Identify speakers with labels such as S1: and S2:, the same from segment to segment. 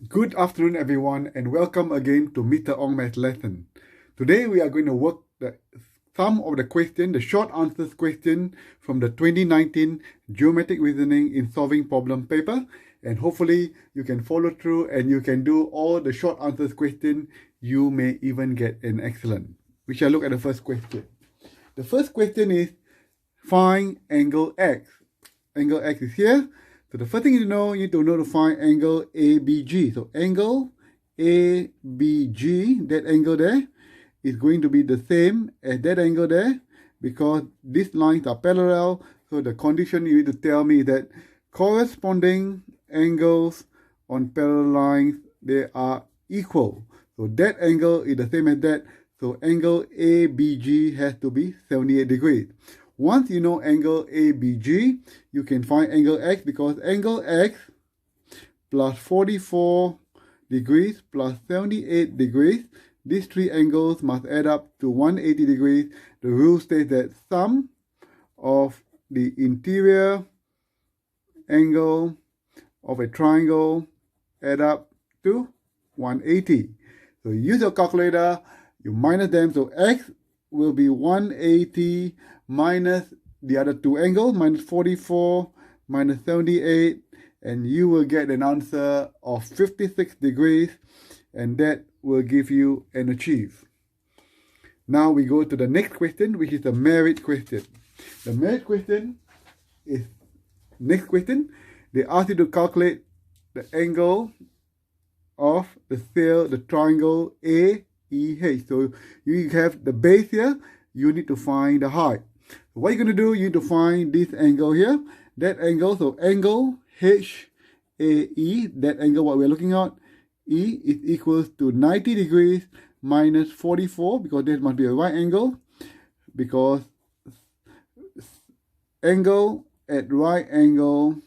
S1: Good afternoon, everyone, and welcome again to Mr Ong Maths Lessons. Today we are going to work some of the question, the short answers question from the 2019 Geometric Reasoning in Solving Problem paper, and hopefully you can follow through and you can do all the short answers question. You may even get an excellent. We shall look at the first question. The first question is find angle X. Angle X is here. So the first thing you need to know to find angle ABG. So angle ABG, that angle there, is going to be the same as that angle there because these lines are parallel. So the condition you need to tell me is that corresponding angles on parallel lines, they are equal. So that angle is the same as that. So angle ABG has to be 78 degrees. Once you know angle ABG, you can find angle X because angle X plus 44 degrees plus 78 degrees, these three angles must add up to 180 degrees. The rule states that sum of the interior angle of a triangle add up to 180. So use your calculator, you minus them, so X will be 180 minus the other two angles, minus 44 minus 78, and you will get an answer of 56 degrees, and that will give you an achieve. Now we go to the next question, which is the merit question. The merit question is next question. They ask you to calculate the angle of the triangle AEH. So you have the base here, you need to find the height. So what you're going to do, you need to find this angle here, that angle, so angle HAE, that angle what we're looking at, E is equals to 90 degrees minus 44, because that must be a right angle, because angle at right angle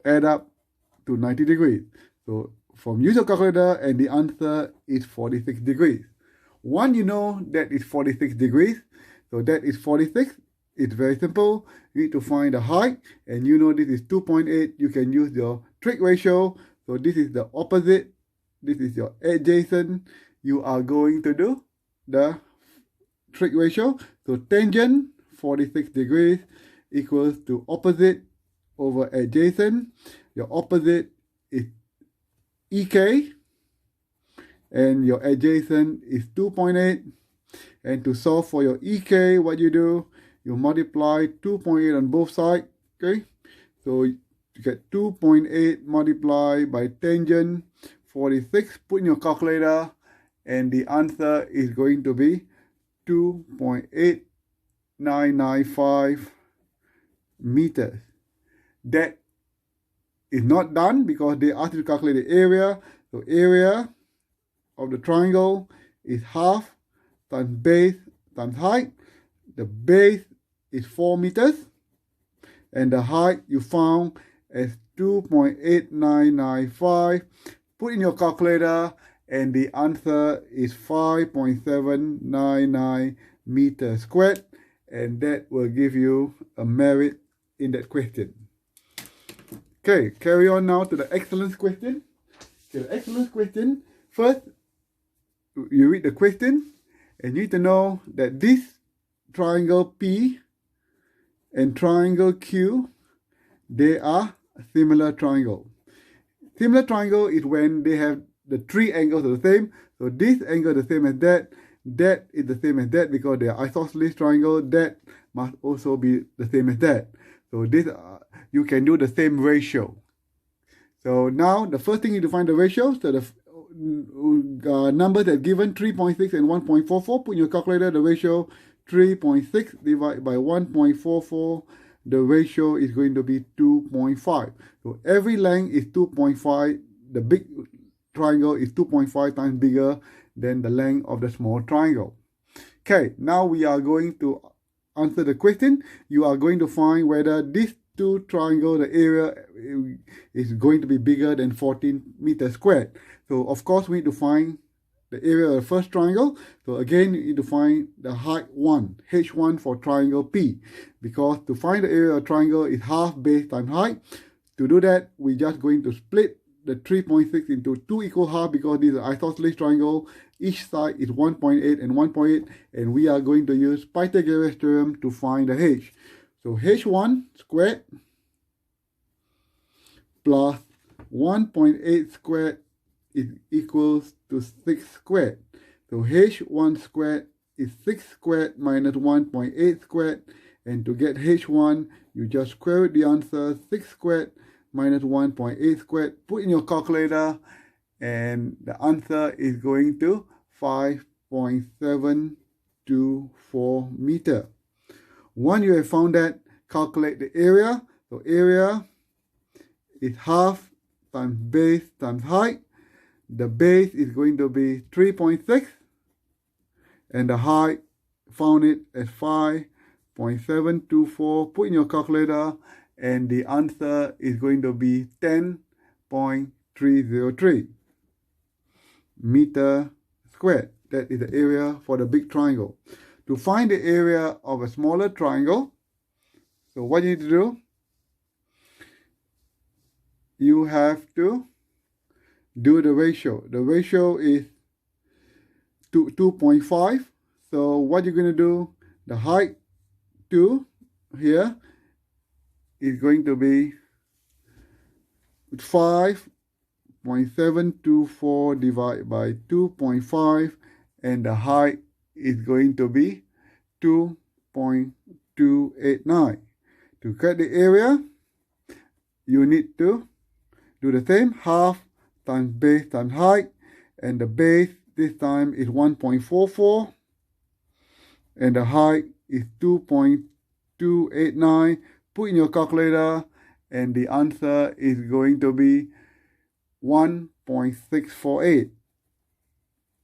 S1: add up to 90 degrees. So from use your calculator, and the answer is 46 degrees. One, you know that is 46 degrees. So that is 46. It's very simple. You need to find the height, and you know this is 2.8. You can use your trig ratio. So this is the opposite. This is your adjacent. You are going to do the trig ratio. So tangent 46 degrees equals to opposite over adjacent. Your opposite is EK, and your adjacent is 2.8. And to solve for your EK, what you do, you multiply 2.8 on both sides, okay? So you get 2.8 multiplied by tangent 46, put in your calculator, and the answer is going to be 2.8995 meters. That is not done because they asked you to calculate the area. So area of the triangle is half times base times height. The base is 4 meters, and the height you found as 2.8995. Put in your calculator, and the answer is 5.799 meters squared, and that will give you a merit in that question. Okay, carry on now to the excellence question. Okay, the excellence question, first, you read the question, and you need to know that this triangle P and triangle Q, they are a similar triangle. Similar triangle is when they have the three angles are the same. So this angle is the same as that. That is the same as that because they are isosceles triangle. That must also be the same as that. So this you can do the same ratio. So now the first thing you need to find the ratio. So the number that's given 3.6 and 1.44. Put in your calculator the ratio 3.6 divided by 1.44. The ratio is going to be 2.5. So every length is 2.5. The big triangle is 2.5 times bigger than the length of the small triangle. Okay, now we are going to answer the question. You are going to find whether this two triangle, the area is going to be bigger than 14 meters squared. So of course we need to find the area of the first triangle. So again, you need to find the height 1, H1 for triangle P. Because to find the area of triangle is half base times height. To do that, we're just going to split the 3.6 into 2 equal half because this is an isosceles triangle. Each side is 1.8 and 1.8, and we are going to use Pythagoras theorem to find the h. So h1 squared plus 1.8 squared is equals to 6 squared. So h1 squared is 6 squared minus 1.8 squared. And to get h1, you just square root the answer, 6 squared minus 1.8 squared. Put in your calculator, and the answer is going to 5.724 meter. Once you have found that, calculate the area. So area is half times base times height. The base is going to be 3.6, and the height, found it as 5.724. Put in your calculator, and the answer is going to be 10.303 meter squared. That is the area for the big triangle. To find the area of a smaller triangle, so what you need to do, you have to do the ratio. The ratio is 2.5. So what you're going to do, the height 2 here is going to be 5.724 divided by 2.5, and the height is going to be 2.289. To get the area, you need to do the same, half times base times height, and the base this time is 1.44, and the height is 2.289. Put in your calculator, and the answer is going to be 1.648.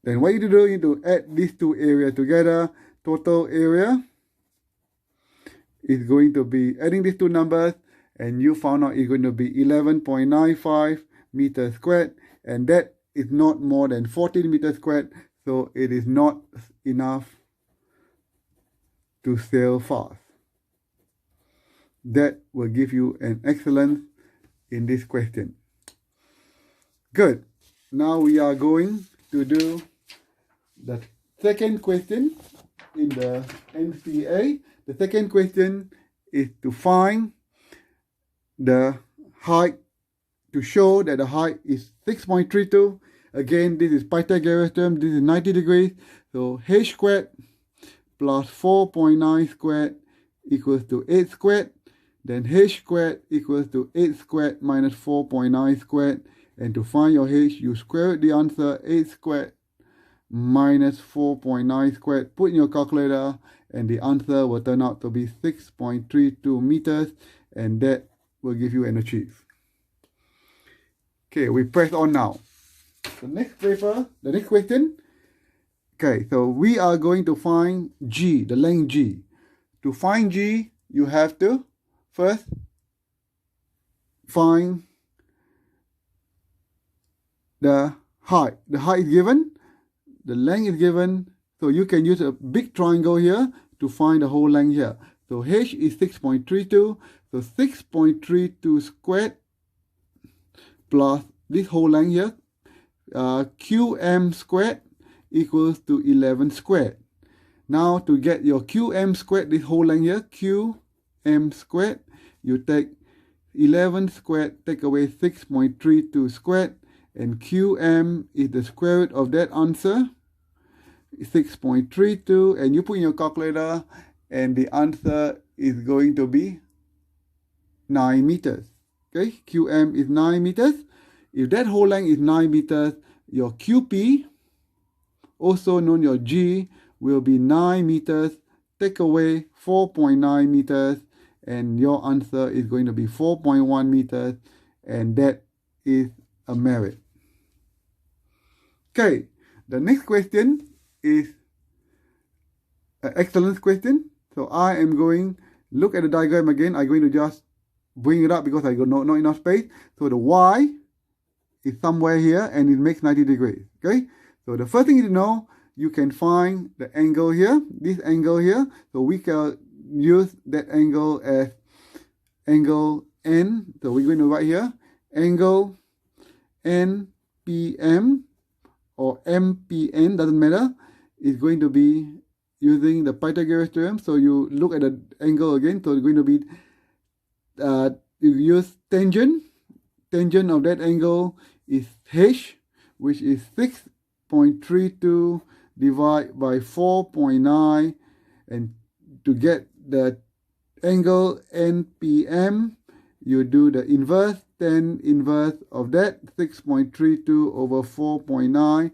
S1: Then what you need to do, you need to add these two areas together. Total area is going to be, adding these two numbers, and you found out it's going to be 11.95 meters squared, and that is not more than 14 meters squared, so it is not enough to sail fast. That will give you an excellence in this question. Good. Now we are going to do the second question in the NCEA. The second question is to find the height, to show that the height is 6.32. Again, this is Pythagoras theorem. This is 90 degrees. So h squared plus 4.9 squared equals to 8 squared. Then h squared equals to 8 squared minus 4.9 squared. And to find your h, you square root the answer, 8 squared minus 4.9 squared. Put in your calculator, and the answer will turn out to be 6.32 meters, and that will give you an achieve. Okay, we press on now. The next paper, the next question. Okay, so we are going to find G, the length G. To find G, you have to first find the height. The height is given, the length is given, so you can use a big triangle here to find the whole length here. So h is 6.32, so 6.32 squared plus this whole length here, qm squared equals to 11 squared. Now to get your qm squared, this whole length here, qm squared, you take 11 squared, take away 6.32 squared, and qm is the square root of that answer, 6.32, and you put in your calculator, and the answer is going to be 9 meters. Okay, qm is 9 meters. If that whole length is 9 meters, your qp, also known your g, will be 9 meters. Take away 4.9 meters, and your answer is going to be 4.1 meters, and that is a merit. Okay, the next question is an excellence question. So I am going, look at the diagram again. I'm going to just bring it up because I got not enough space. So the y is somewhere here, and it makes 90 degrees. Okay, so the first thing you need to know, you can find the angle here, this angle here. So we can use that angle as angle N. So we're going to write here angle NPM or MPN, doesn't matter, is going to be using the Pythagoras theorem. So you look at the angle again. So it's going to be, you use tangent. Tangent of that angle is H, which is 6.32 divided by 4.9. And to get the angle NPM, you do the inverse, tan inverse of that, 6.32 over 4.9.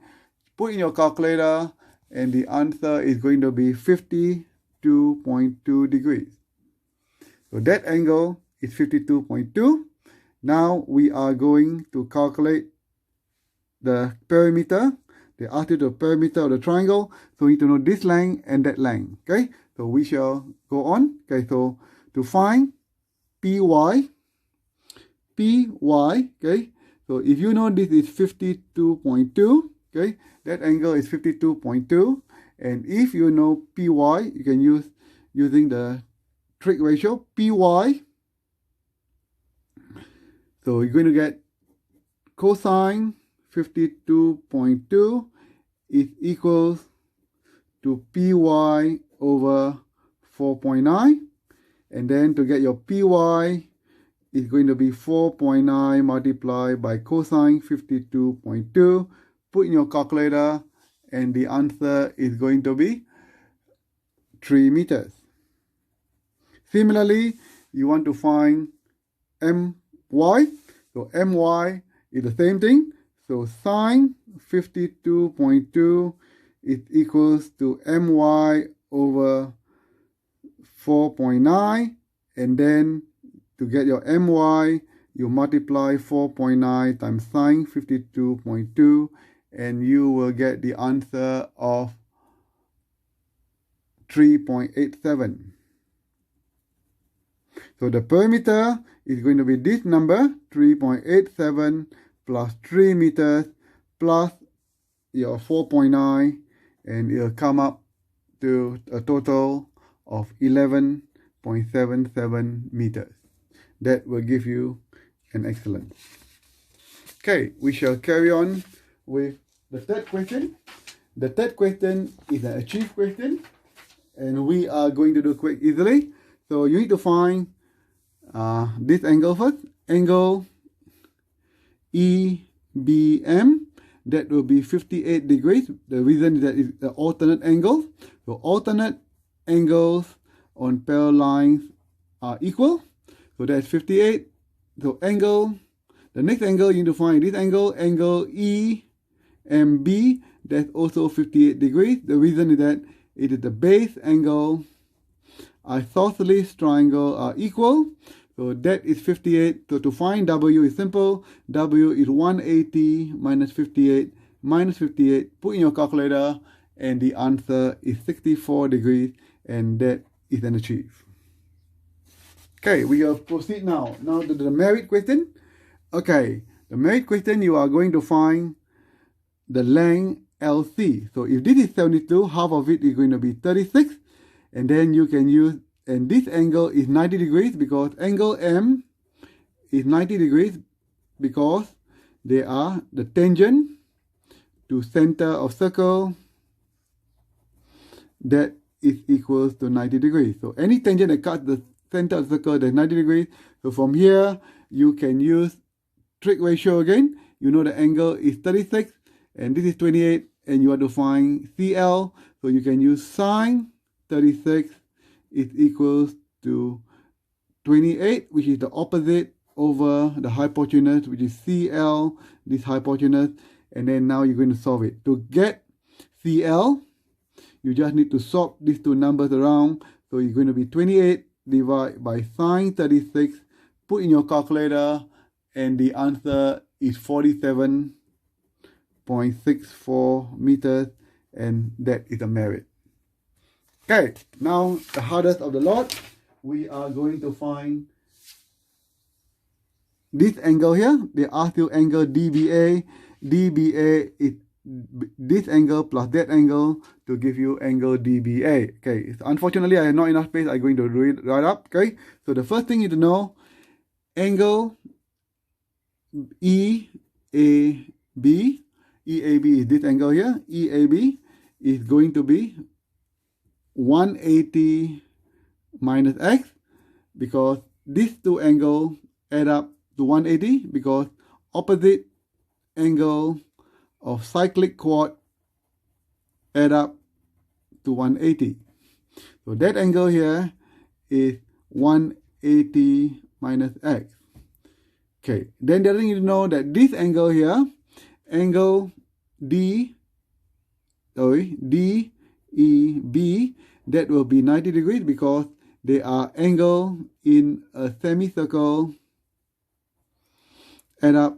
S1: Put in your calculator, and the answer is going to be 52.2 degrees. So that angle is 52.2. Now we are going to calculate the perimeter. They ask you the perimeter of the triangle. So we need to know this length and that length. Okay, so we shall go on. Okay, so to find PY, okay, so if you know this is 52.2, okay, that angle is 52.2. And if you know PY, you can use using the trig ratio, PY. So you're going to get cosine 52.2 is equals to PY over 4.9. And then to get your PY, is going to be 4.9 multiplied by cosine 52.2. Put in your calculator, and the answer is going to be 3 meters. Similarly, you want to find MY. So MY is the same thing. So sine 52.2 is equals to MY over 4.9. And then to get your MY, you multiply 4.9 times sine 52.2, and you will get the answer of 3.87. So the perimeter is going to be this number, 3.87 plus 3 meters plus your 4.9, and it will come up to a total of 11.77 meters. That will give you an excellence. Okay, we shall carry on with the third question. The third question is an achieve question, and we are going to do quick easily. So you need to find this angle first. Angle EBM, that will be 58 degrees. The reason is that it's the alternate angle. So alternate angles on parallel lines are equal. So that's 58. So angle, the next angle you need to find this angle, angle EMB, that's also 58 degrees. The reason is that it is the base angle. Isosceles triangle are equal. So that is 58. So to find W is simple. W is 180 minus 58 minus 58. Put in your calculator, and the answer is 64 degrees, and that is an achieve. Okay, we will proceed now. Now to the merit question. Okay, the merit question, you are going to find the length LC. So if this is 72, half of it is going to be 36. And then you can use, and this angle is 90 degrees because angle M is 90 degrees because they are the tangent to center of circle that is equals to 90 degrees. So any tangent that cuts the center of the circle, that's 90 degrees. So from here, you can use trig ratio again. You know the angle is 36 and this is 28, and you want to find CL. So you can use sine 36 is equals to 28, which is the opposite over the hypotenuse, which is CL, this hypotenuse. And then now you're going to solve it. To get CL, you just need to swap these two numbers around. So you're going to be 28 divided by sine 36. Put in your calculator, and the answer is 47.64 meters, and that is a merit. Okay, now the hardest of the lot, we are going to find this angle here. They ask you angle DBA. DBA is this angle plus that angle to give you angle DBA. Okay, so unfortunately I have not enough space. I'm going to do it right up. Okay, so the first thing you need to know, angle E EAB is this angle here. EAB is going to be 180 minus x, because these two angles add up to 180, because opposite angle of cyclic chord add up to 180. So that angle here is 180 minus x. Okay, then the other thing you know that this angle here, angle DEB, that will be 90 degrees because they are angle in a semicircle add up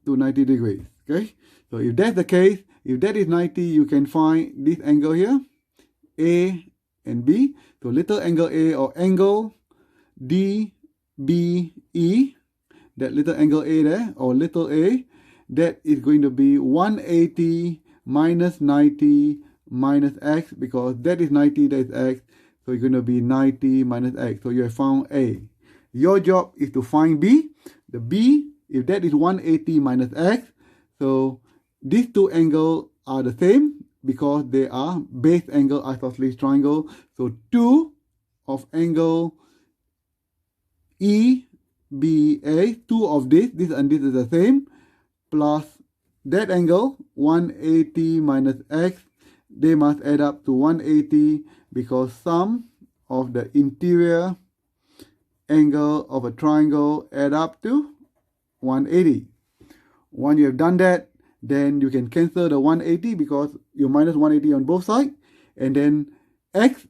S1: to 90 degrees. Okay, so if that's the case, if that is 90, you can find this angle here, A and B. So little angle A, or angle DBE, that little angle A there, or little a, that is going to be 180 minus 90 minus x, because that is 90, that is x. So it's going to be 90 minus x. So you have found A. Your job is to find B. The B, if that is 180 minus x, so these two angles are the same because they are base angle isosceles triangle. So 2 of angle EBA, 2 of this and this is the same, plus that angle 180 minus x, they must add up to 180 because sum of the interior angle of a triangle add up to 180. Once you have done that, then you can cancel the 180 because you minus 180 on both sides, and then x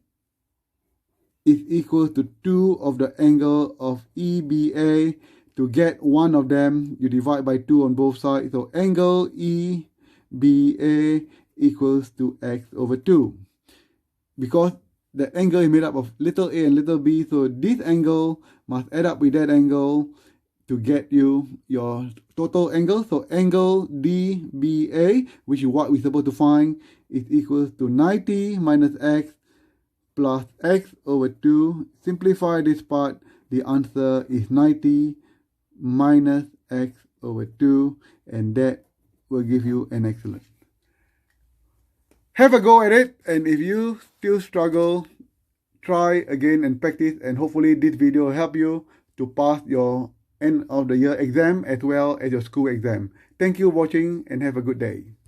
S1: is equal to 2 of the angle of EBA. To get one of them, you divide by 2 on both sides. So angle EBA equals to x over 2. Because the angle is made up of little a and little b, so this angle must add up with that angle to get you your total angle. So angle DBA, which is what we're supposed to find, is equal to 90 minus x plus x over 2. Simplify this part, the answer is 90 minus x over 2, and that will give you an excellent. Have a go at it, and if you still struggle, try again and practice, and hopefully this video will help you to pass your end of the year exam as well as your school exam. Thank you for watching and have a good day.